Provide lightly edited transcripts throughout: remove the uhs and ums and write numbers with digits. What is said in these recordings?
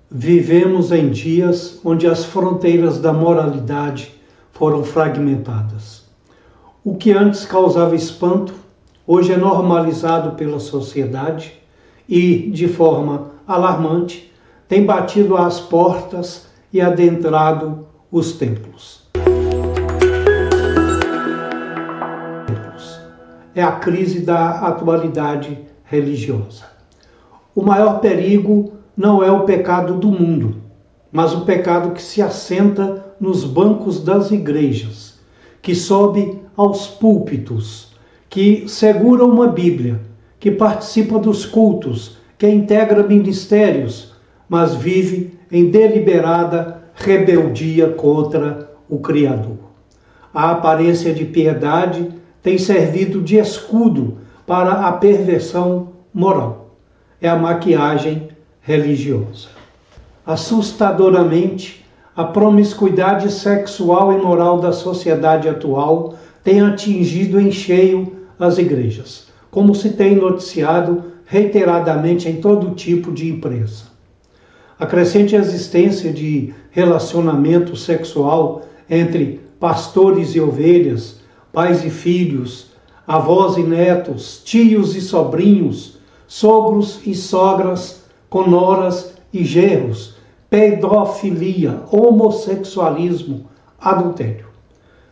Vivemos em dias onde as fronteiras da moralidade foram fragmentadas. O que antes causava espanto, hoje é normalizado pela sociedade e, de forma alarmante, tem batido às portas e adentrado os templos. É a crise da atualidade religiosa. O maior perigo não é o pecado do mundo, mas o pecado que se assenta nos bancos das igrejas, que sobe aos púlpitos, que segura uma Bíblia, que participa dos cultos, que integra ministérios, mas vive em deliberada rebeldia contra o Criador. A aparência de piedade tem servido de escudo para a perversão moral. É a maquiagem religiosa. Assustadoramente, a promiscuidade sexual e moral da sociedade atual tem atingido em cheio as igrejas, como se tem noticiado reiteradamente em todo tipo de imprensa. A crescente existência de relacionamento sexual entre pastores e ovelhas, pais e filhos, avós e netos, tios e sobrinhos, sogros e sogras, conoras e genros, pedofilia, homossexualismo, adultério.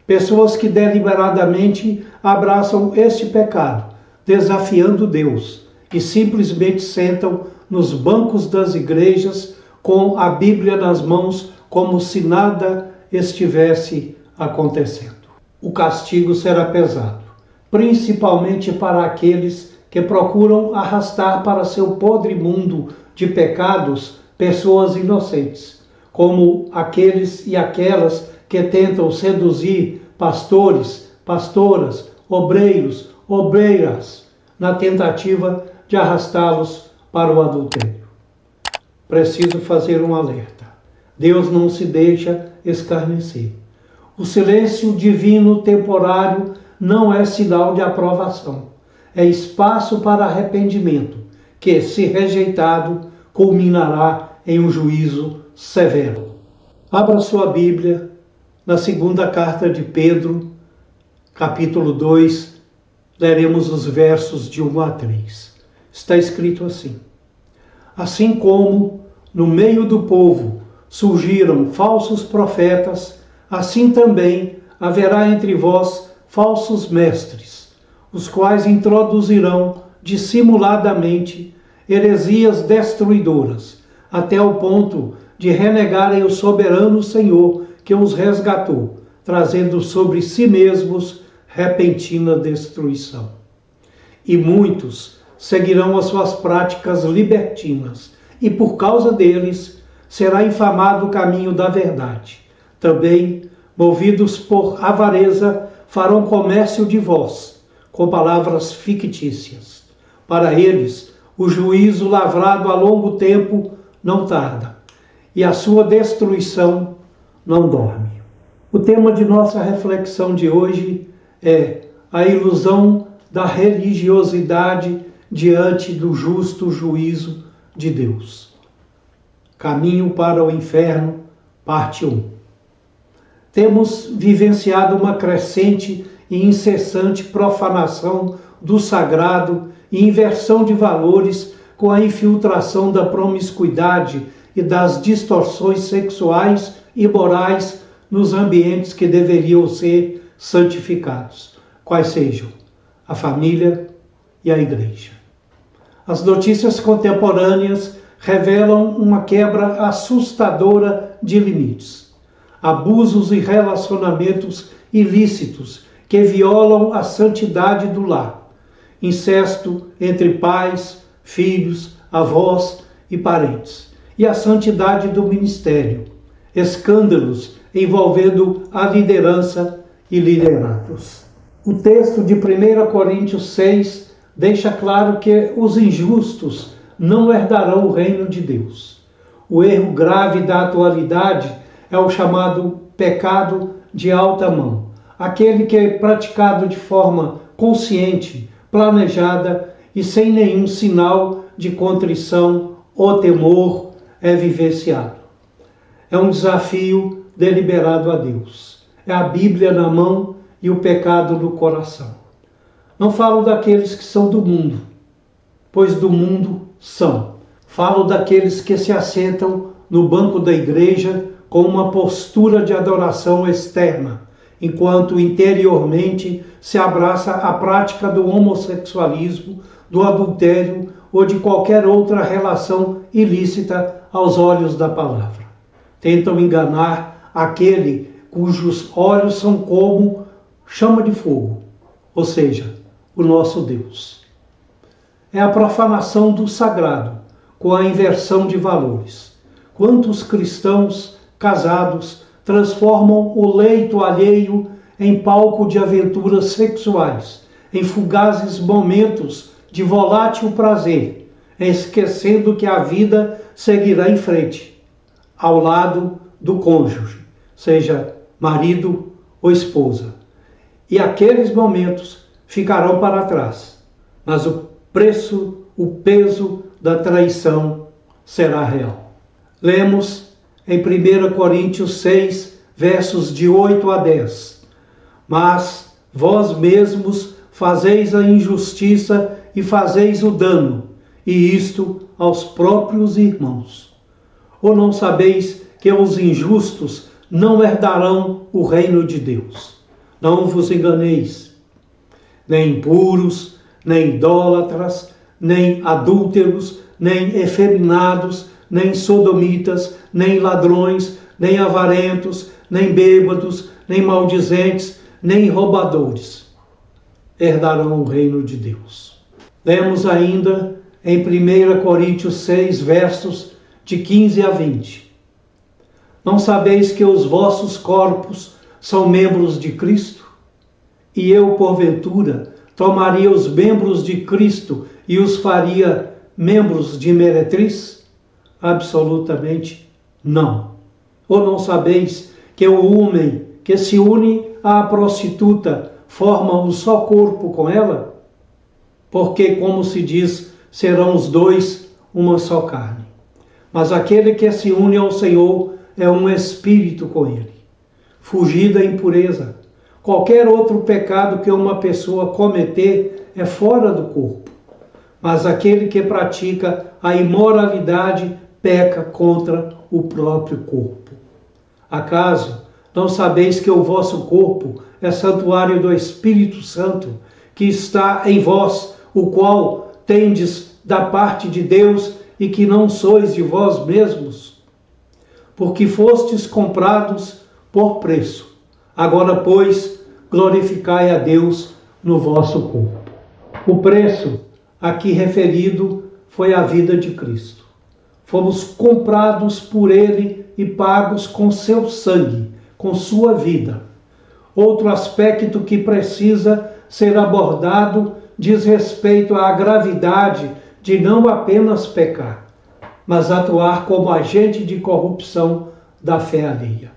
Pessoas que deliberadamente abraçam este pecado, desafiando Deus, e simplesmente sentam nos bancos das igrejas com a Bíblia nas mãos como se nada estivesse acontecendo. O castigo será pesado, principalmente para aqueles que procuram arrastar para seu podre mundo de pecados pessoas inocentes, como aqueles e aquelas que tentam seduzir pastores, pastoras, obreiros, obreiras, na tentativa de arrastá-los para o adultério. Preciso fazer um alerta. Deus não se deixa escarnecer. O silêncio divino temporário não é sinal de aprovação. É espaço para arrependimento, que, se rejeitado, culminará em um juízo severo. Abra sua Bíblia na segunda carta de Pedro, capítulo 2, leremos os versos de 1 a 3. Está escrito assim: assim como no meio do povo surgiram falsos profetas, assim também haverá entre vós falsos mestres, os quais introduzirão dissimuladamente heresias destruidoras, até o ponto de renegarem o soberano Senhor que os resgatou, trazendo sobre si mesmos repentina destruição. E muitos seguirão as suas práticas libertinas, e por causa deles será infamado o caminho da verdade. Também, movidos por avareza, farão comércio de vós, com palavras fictícias. Para eles, o juízo lavrado a longo tempo não tarda, e a sua destruição não dorme. O tema de nossa reflexão de hoje é a ilusão da religiosidade diante do justo juízo de Deus. Caminho para o inferno, parte 1. Temos vivenciado uma crescente e incessante profanação do sagrado e inversão de valores com a infiltração da promiscuidade e das distorções sexuais e morais nos ambientes que deveriam ser santificados, quais sejam a família e a igreja. As notícias contemporâneas revelam uma quebra assustadora de limites, abusos e relacionamentos ilícitos que violam a santidade do lar, incesto entre pais, filhos, avós e parentes, e a santidade do ministério, escândalos envolvendo a liderança e liderados. O texto de 1 Coríntios 6 deixa claro que os injustos não herdarão o reino de Deus. O erro grave da atualidade é o chamado pecado de alta mão, aquele que é praticado de forma consciente, planejada e sem nenhum sinal de contrição ou temor é vivenciado. É um desafio deliberado a Deus. É a Bíblia na mão e o pecado no coração. Não falo daqueles que são do mundo, pois do mundo são. Falo daqueles que se assentam no banco da igreja com uma postura de adoração externa, enquanto interiormente se abraça a prática do homossexualismo, do adultério ou de qualquer outra relação ilícita aos olhos da palavra. Tentam enganar aquele cujos olhos são como chama de fogo, ou seja, o nosso Deus. É a profanação do sagrado, com a inversão de valores. Quantos cristãos casados transformam o leito alheio em palco de aventuras sexuais, em fugazes momentos de volátil prazer, esquecendo que a vida seguirá em frente, ao lado do cônjuge, seja marido ou esposa. E aqueles momentos ficarão para trás, mas o preço, o peso da traição será real. Lemos em 1 Coríntios 6, versos de 8 a 10. Mas vós mesmos fazeis a injustiça e fazeis o dano, e isto aos próprios irmãos. Ou não sabeis que os injustos não herdarão o reino de Deus? Não vos enganeis, nem impuros, nem idólatras, nem adúlteros, nem efeminados, nem sodomitas, nem ladrões, nem avarentos, nem bêbados, nem maldizentes, nem roubadores herdarão o reino de Deus. Lemos ainda em 1 Coríntios 6, versos de 15 a 20. Não sabeis que os vossos corpos são membros de Cristo? E eu, porventura, tomaria os membros de Cristo e os faria membros de meretriz? Absolutamente não. Ou não sabeis que o homem que se une à prostituta forma um só corpo com ela? Porque, como se diz, serão os dois uma só carne. Mas aquele que se une ao Senhor é um espírito com ele. Fugir da impureza. Qualquer outro pecado que uma pessoa cometer é fora do corpo. Mas aquele que pratica a imoralidade peca contra o próprio corpo. Acaso não sabeis que o vosso corpo é santuário do Espírito Santo, que está em vós, o qual tendes da parte de Deus e que não sois de vós mesmos? Porque fostes comprados por preço. Agora, pois, glorificai a Deus no vosso corpo. O preço aqui referido foi a vida de Cristo. Fomos comprados por Ele e pagos com seu sangue, com sua vida. Outro aspecto que precisa ser abordado diz respeito à gravidade de não apenas pecar, mas atuar como agente de corrupção da fé alheia.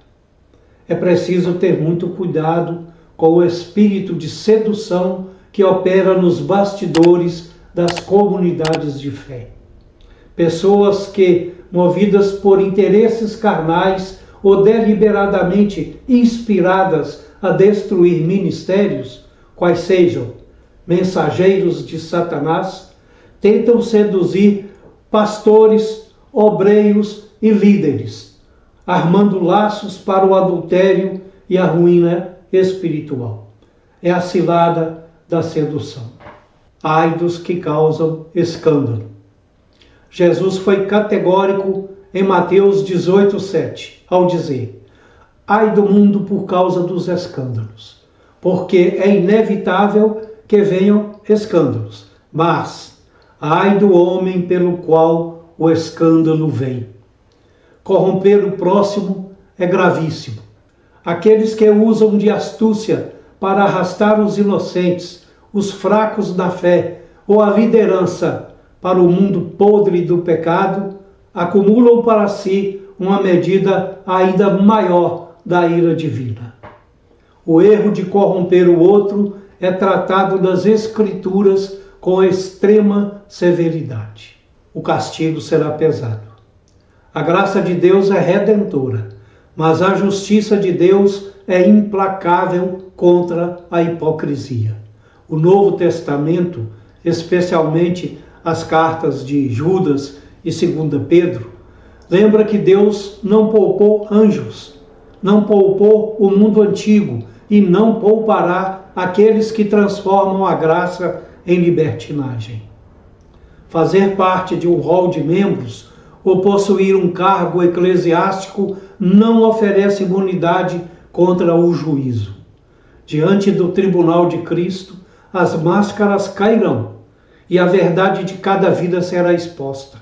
É preciso ter muito cuidado com o espírito de sedução que opera nos bastidores das comunidades de fé. Pessoas que, movidas por interesses carnais ou deliberadamente inspiradas a destruir ministérios, quais sejam mensageiros de Satanás, tentam seduzir pastores, obreiros e líderes, armando laços para o adultério e a ruína espiritual. É a cilada da sedução. Ai dos que causam escândalo. Jesus foi categórico em Mateus 18:7, ao dizer: ai do mundo por causa dos escândalos, porque é inevitável que venham escândalos, mas ai do homem pelo qual o escândalo vem. Corromper o próximo é gravíssimo. Aqueles que usam de astúcia para arrastar os inocentes, os fracos na fé ou a liderança para o mundo podre do pecado, acumulam para si uma medida ainda maior da ira divina. O erro de corromper o outro é tratado nas Escrituras com extrema severidade. O castigo será pesado. A graça de Deus é redentora, mas a justiça de Deus é implacável contra a hipocrisia. O Novo Testamento, especialmente as cartas de Judas e 2 Pedro, lembra que Deus não poupou anjos, não poupou o mundo antigo e não poupará aqueles que transformam a graça em libertinagem. Fazer parte de um rol de membros ou possuir um cargo eclesiástico não oferece imunidade contra o juízo. Diante do tribunal de Cristo, as máscaras cairão e a verdade de cada vida será exposta.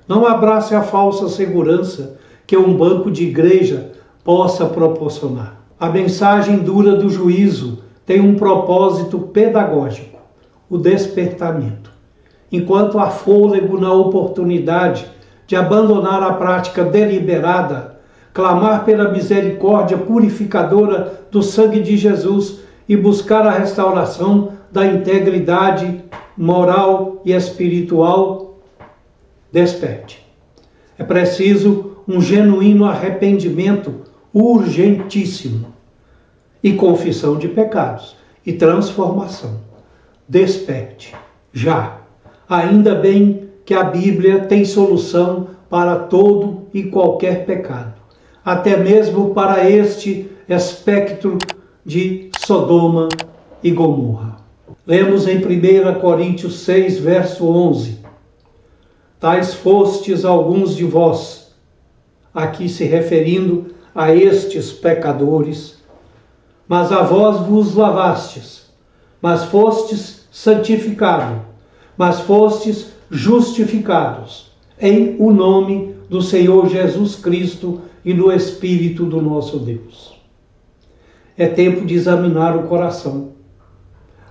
Não abrace a falsa segurança que um banco de igreja possa proporcionar. A mensagem dura do juízo tem um propósito pedagógico, o despertamento. Enquanto há fôlego na oportunidade de abandonar a prática deliberada, clamar pela misericórdia purificadora do sangue de Jesus e buscar a restauração da integridade moral e espiritual, desperte. É preciso um genuíno arrependimento urgentíssimo e confissão de pecados e transformação. Desperte, já. Ainda bem que a Bíblia tem solução para todo e qualquer pecado, até mesmo para este espectro de Sodoma e Gomorra. Lemos em 1 Coríntios 6, verso 11. Tais fostes alguns de vós, aqui se referindo a estes pecadores, mas a vós vos lavastes, mas fostes santificados, mas fostes justificados em o nome do Senhor Jesus Cristo e no Espírito do nosso Deus. É tempo de examinar o coração.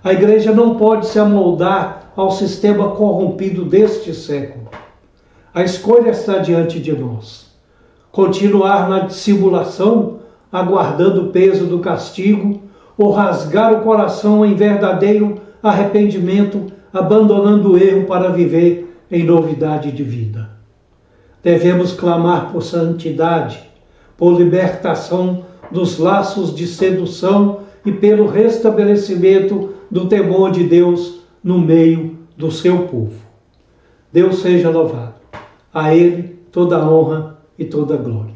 A igreja não pode se amoldar ao sistema corrompido deste século. A escolha está diante de nós. Continuar na dissimulação, aguardando o peso do castigo, ou rasgar o coração em verdadeiro arrependimento, abandonando o erro para viver em novidade de vida. Devemos clamar por santidade, por libertação dos laços de sedução e pelo restabelecimento do temor de Deus no meio do seu povo. Deus seja louvado. A Ele toda a honra e toda a glória.